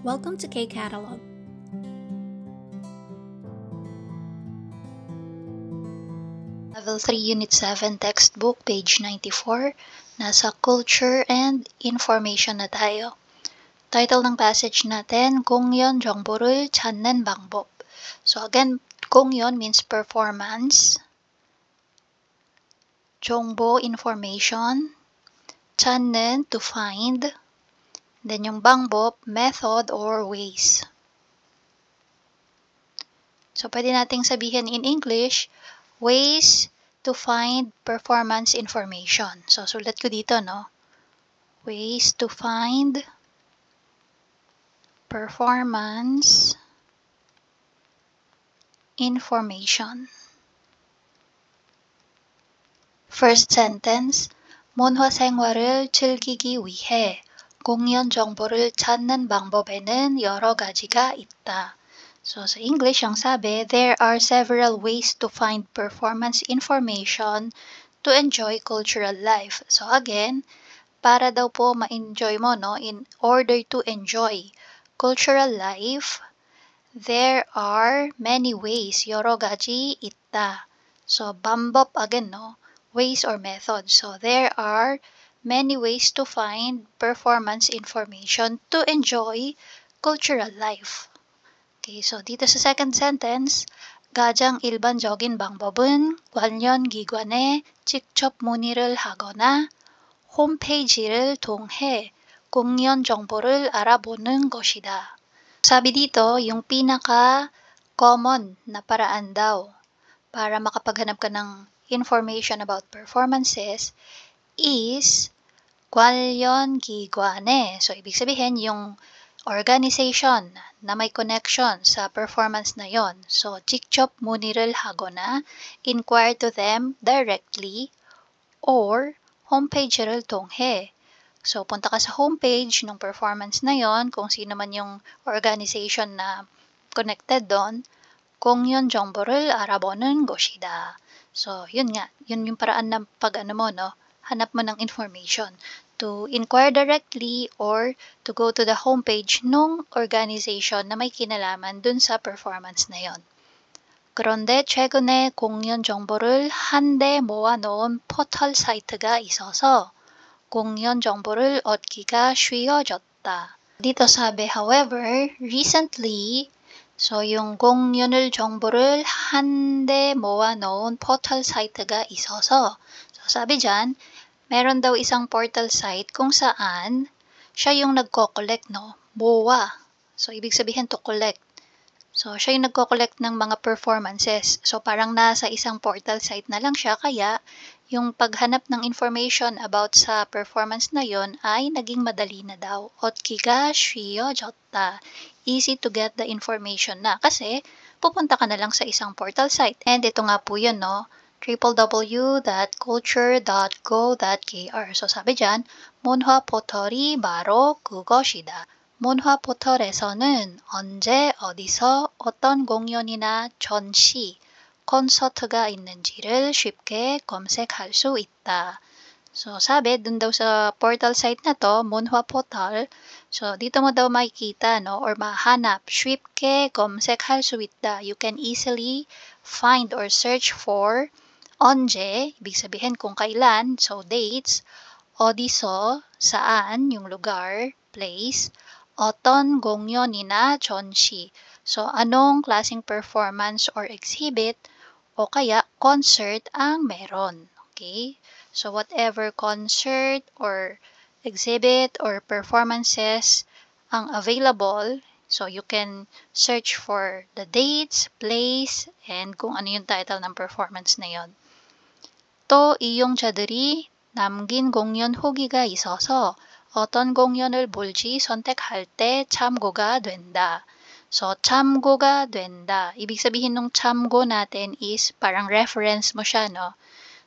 Welcome to K-Catalog. Level 3, Unit 7, Textbook, page 94. Nasa Culture and Information na tayo. Title ng passage natin, 공연 정보를 찾는 방법. So again, 공연 means performance. 정보, information. 찾는, to find. Then yung 방법, method or ways. So pwede nating sabihin in English, ways to find performance information. So, sulat ko dito, no? Ways to find performance information. First sentence, 문화 생활을 즐기기 위해 공연 정보를 찾는 방법에는 여러 가지가 있다. So, sa English, ang sabi, there are several ways to find performance information to enjoy cultural life. So, again, para daw po ma-enjoy mo, no, in order to enjoy cultural life, there are many ways. 여러 가지 있다. So, 방법 again, no, ways or methods. So, there are many ways to find performance information to enjoy cultural life. Okay, so dito sa second sentence, 가장 일반적인 방법은 관련 기관에 직접 문의를 하거나 홈페이지를 통해 공연 정보를 알아보는 것이다. Sabi dito, yung pinaka-common na paraan daw para makapaghanap ka ng information about performances is 관련 기관에. So, ibig sabihin, yung organization na may connection sa performance na yon. So, 직접 문의를 하거나 inquire to them directly or homepage를 통해. So, punta ka sa homepage ng performance na yon, kung sino man yung organization na connected doon, 공연 정보를 알아보는 것이다. So, yun nga. Yun yung paraan ng pag-ano mo, no? Hanap mo ng information. To inquire directly or to go to the homepage ng organization na may kinalaman dun sa performance na yon. 그런데 최근에 공연 정보를 한데 모아놓은 포털 사이트가 있어서 공연 정보를 얻기가 쉬워졌다. Dito sabi, however, recently, so yung 공연을 정보를 한데 모아놓은 포털 사이트가 있어서, so sabi dyan, meron daw isang portal site kung saan siya yung nagko-collect, no? MOA. So, ibig sabihin to collect. So, siya yung nagko-collect ng mga performances. So, parang nasa isang portal site na lang siya, kaya yung paghanap ng information about sa performance na yon ay naging madali na daw. 얻기가 쉬워졌다. Easy to get the information na. Kasi, pupunta ka na lang sa isang portal site. And ito nga po yun, no? www.culture.go.kr. So, sabi dyan, 문화 포털이 바로 그것이다. 문화 포털에서는 언제, 어디서, 어떤 공연이나 전시, 콘서트가 있는지를 쉽게 검색할 수 있다. So, sabi, dun daw sa portal site na to, 문화 포털, so, dito mo daw makikita, no, or mahanap, 쉽게 검색할 수 있다. You can easily find or search for 언제, ibig sabihin kung kailan, so dates, 어디서, saan, yung lugar, place, 어떤 공연이나 전시, so anong klaseng performance or exhibit, o kaya concert ang meron. Okay? So whatever concert or exhibit or performances ang available, so you can search for the dates, place, and kung ano yung title ng performance na yon. 또 이용자들이 남긴 공연 후기가 있어서 어떤 공연을 볼지 선택할 때 참고가 된다. So, 참고가 된다. Ibig sabihin ng 참고 natin is parang reference mo siya, no?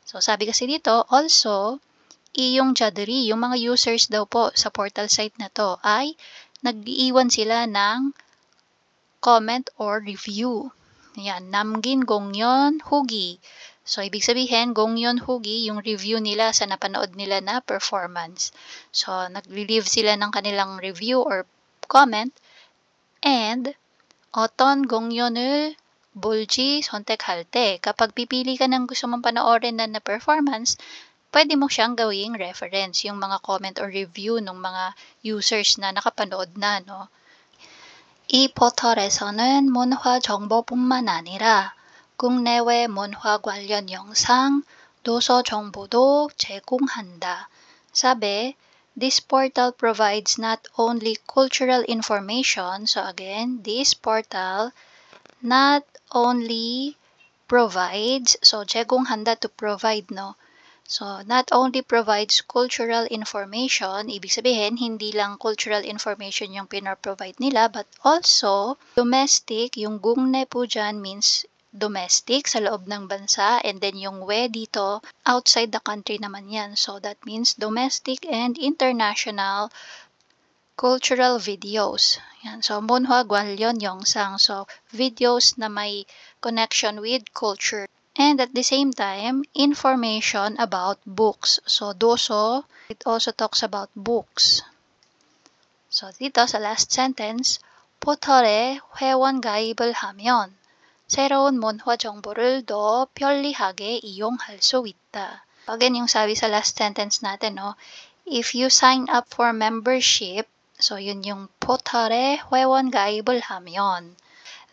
So, sabi kasi dito, also, 이용자들이, yung mga users daw po sa portal site na to, ay nag-iwan sila ng comment or review. Yan, 남긴 공연 후기. So, ibig sabihin, 공연 후기, yung review nila sa napanood nila na performance. So, nag-leave sila ng kanilang review or comment And 어떤 공연을 볼지 선택할 때, kapag pipili ka ng gusto mong panoorin na performance, pwede mo siyang gawing reference, yung mga comment or review ng mga users na nakapanood na, no? 이 포털에서는 문화 정보뿐만 아니라 국내외 문화 관련 영상, 도서 정보도 제공한다. Sabi, this portal provides not only cultural information, so again, this portal not only provides, so 제공한다 to provide, no? So, not only provides cultural information, ibig sabihin, hindi lang cultural information yung pinaprovide nila, but also domestic, yung gungne po dyan means domestic, sa loob ng bansa, and then yung we dito, outside the country naman yan. So, that means domestic and international cultural videos. Yan. So, 문화 관련 영상. So, videos na may connection with culture. And at the same time, information about books. So, doso, it also talks about books. So, dito sa last sentence, 포털에 회원 가입을 하면 새로운 문화 정보를 더 편리하게 이용할 수 있다. Again, yung sabi sa last sentence natin, no? If you sign up for membership, so yun yung 포털에 회원 가입을 하면,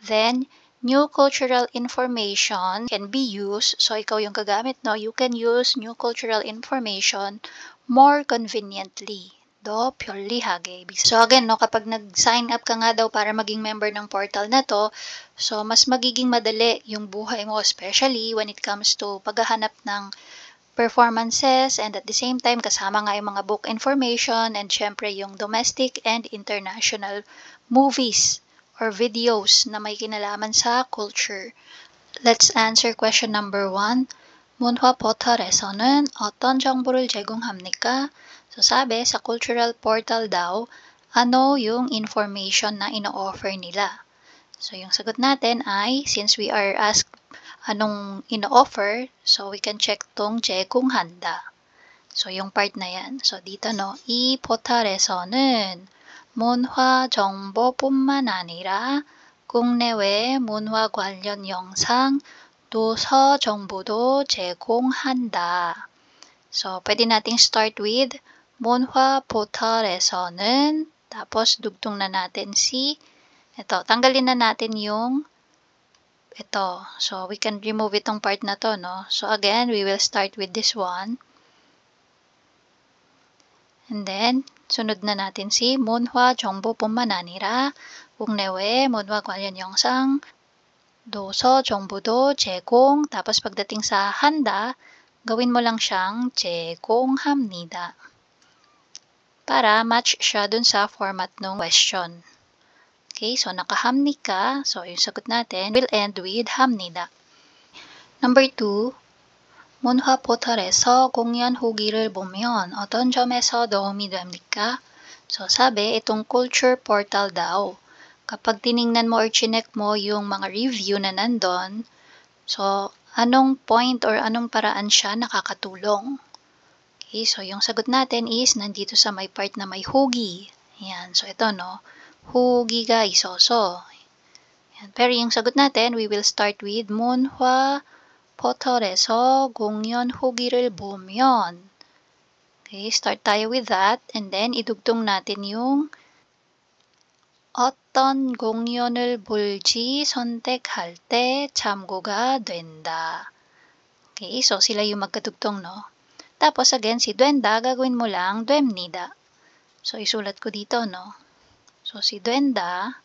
then new cultural information can be used. So, ikaw yung gagamit, no? You can use new cultural information more conveniently. 더 편리하게. So, again, no? Kapag nag-sign up ka nga daw para maging member ng portal na to, so, mas magiging madali yung buhay mo, especially when it comes to paghahanap ng performances, and at the same time, kasama nga yung mga book information, and syempre yung domestic and international movies or videos na may kinalaman sa culture. Let's answer question number 1. 문화 포털에서는 어떤 정보를 제공합니까? So sabi, sa cultural portal daw, ano yung information na ino-offer nila? So yung sagot natin ay, since we are asked anong ino-offer, so we can check tong 제공한다. So yung part na yan. So dito, no, 이 포털에서는 문화 정보뿐만 아니라 국내외 문화 관련 영상, 도서 정보도 제공한다. So, pwede nating start with 문화 포털에서는, tapos dugtong na natin ito, tanggalin na natin yung ito. So, we can remove itong part na to, no? So, again, we will start with this one. And then, sunod na natin 문화 정보뿐만 아니라 국내외 문화 관련 영상, 도서 정보도 제공, tapos pagdating sa handa, gawin mo lang siyang 제공합니다. Para match siya dun sa format ng question. Okay, so nakahamnika, so yung sagot natin will end with 합니다. Number 2, 문화 포털에서 공연 후기를 보면 어떤 점에서 도움이 됩니까? So, sabi, itong culture portal daw, kapag tiningnan mo or chinek mo yung mga review na nandun, so, anong point or anong paraan siya nakakatulong? Okay, so yung sagot natin is nandito sa may part na may hugi. Yan, so ito, no? hugi가 있어서. Yan. Pero yung sagot natin, we will start with 문화 포털에서 공연 후기를 보면. Okay, start tayo with that. And then, idugtong natin yung 어떤 공연을 볼지 선택할 때 참고가 된다. Okay, so sila yung magkatugtong, no? Tapos, again, si 된다, gagawin mo lang 됩니다. So, isulat ko dito, no? So, si 된다,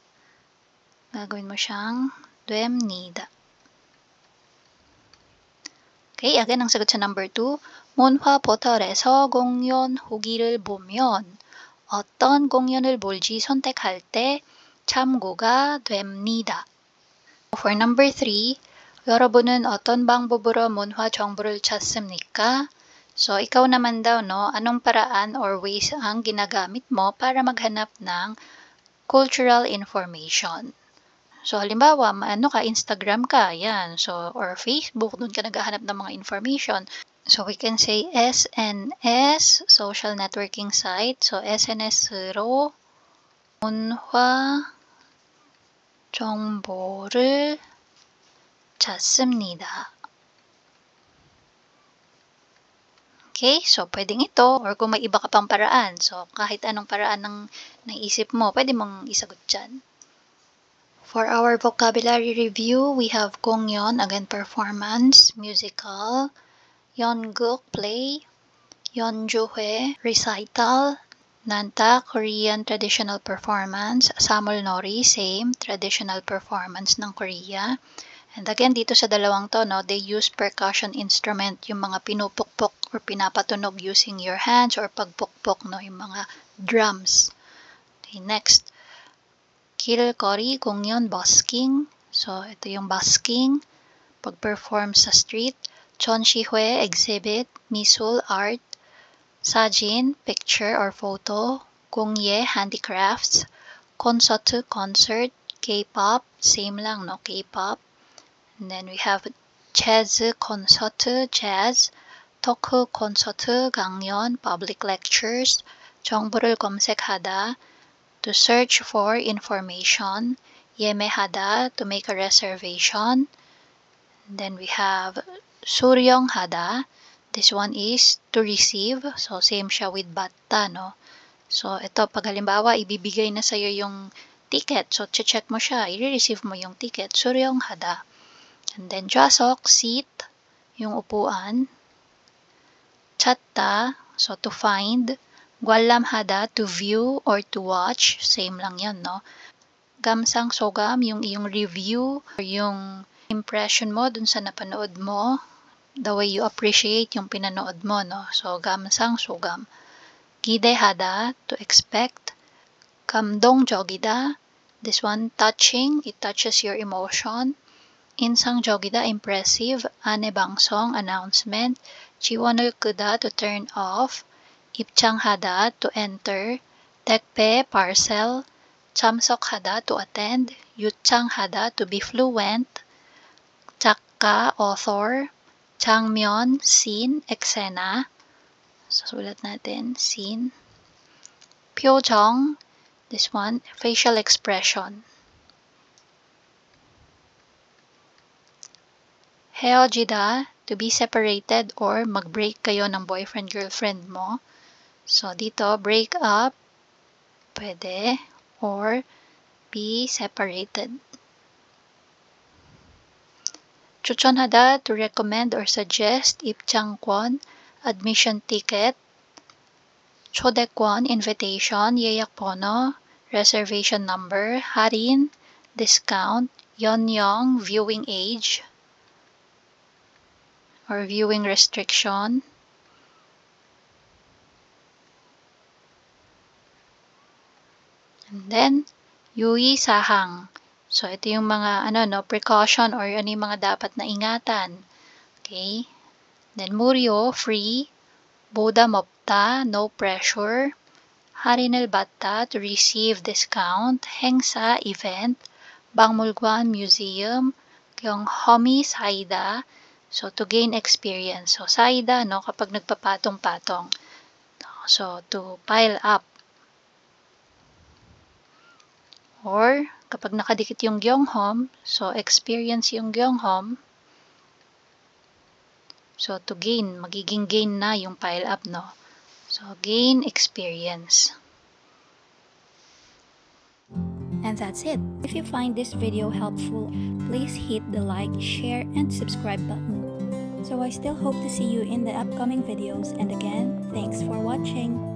gagawin mo siyang 됩니다. Okay, again, ang sagot sa number 2, 문화 포털에서 공연 후기를 보면 어떤 공연을 볼지 선택할 때 참고가 됩니다. For number 3, 여러분은 어떤 방법으로 문화 정보를 찾습니까? So, ikaw naman daw, no, anong paraan or ways ang ginagamit mo para maghanap ng cultural information? So, halimbawa, Instagram ka, yan. So, or Facebook, doon ka naghahanap ng mga information. So, we can say SNS, social networking site. So, SNS으로 문화 정보를 찾습니다. Okay, so pwedeng ito or kung may iba ka pang paraan. So kahit anong paraan ng naisip mo, pwede mong isagot dyan. For our vocabulary review, we have 공연, again performance, musical, 연극, play, 연주회, recital, Nanta, Korean traditional performance, Samulnori, same, traditional performance ng Korea. And again, dito sa dalawang to, no, they use percussion instrument, yung mga pinupukpok or pinapatunog using your hands or pagpukpok, no, yung mga drums. Okay, next. 길거리 공연 busking. So, ito yung busking. Pag-perform sa street. 전시회, exhibit. 미술, art. 사진, picture or photo. 공예, handicrafts. 콘서트, concert. K-pop, same lang, no, K-pop. And then we have jazz 콘서트, jazz, 토크 콘서트, 강연, public lectures, 정보를 검색하다, to search for information, 예매하다, to make a reservation. And then we have 수령하다, this one is to receive, so same siya with 받다, no? So ito, pag halimbawa, ibibigay na sa'yo yung ticket, so check mo siya, i-receive mo yung ticket, 수령하다. And then 좌석, seat, yung upuan. 찾다, so to find. 관람하다, to view or to watch. Same lang yan, no? 감상소감, yung iyong review or yung impression mo dun sa napanood mo. The way you appreciate yung pinanood mo, no? So, 감상소감. 기대하다, to expect. 감동적이다, this one touching, it touches your emotion. 인상적이다, impressive. 안내방송, announcement. 지원을 끄다, to turn off. 입장하다, to enter. 택배, parcel. 참석하다, to attend. 유창하다, to be fluent. 작가, author. 장면, scene, eksena. Susulat natin, scene. 표정, this one, facial expression. 헤어지다, to be separated or mag-break kayo ng boyfriend-girlfriend mo. So, dito, break up, pwede, or be separated. 추천하다, to recommend or suggest, 입장권, admission ticket, 초대권, invitation, 예약번호, reservation number, 할인, discount, 연령, viewing age, or viewing restriction. And then, 유의사항. So, ito yung mga precaution or ano yung mga dapat na ingatan. Okay? Then, 무료, free. 보다 없다, no pressure. 할인을 받다, to receive discount. 행사, event. 박물관, museum. 경험이 쌓이다, so to gain experience. So, 쌓이다, no, kapag nagpapatong-patong. So, to pile up. Or, kapag nakadikit yung 경험, so experience yung 경험. So, to gain, magiging gain na yung pile up, no? So, gain experience. And that's it. If you find this video helpful, please hit the like, share, and subscribe button. So I still hope to see you in the upcoming videos, and again, thanks for watching.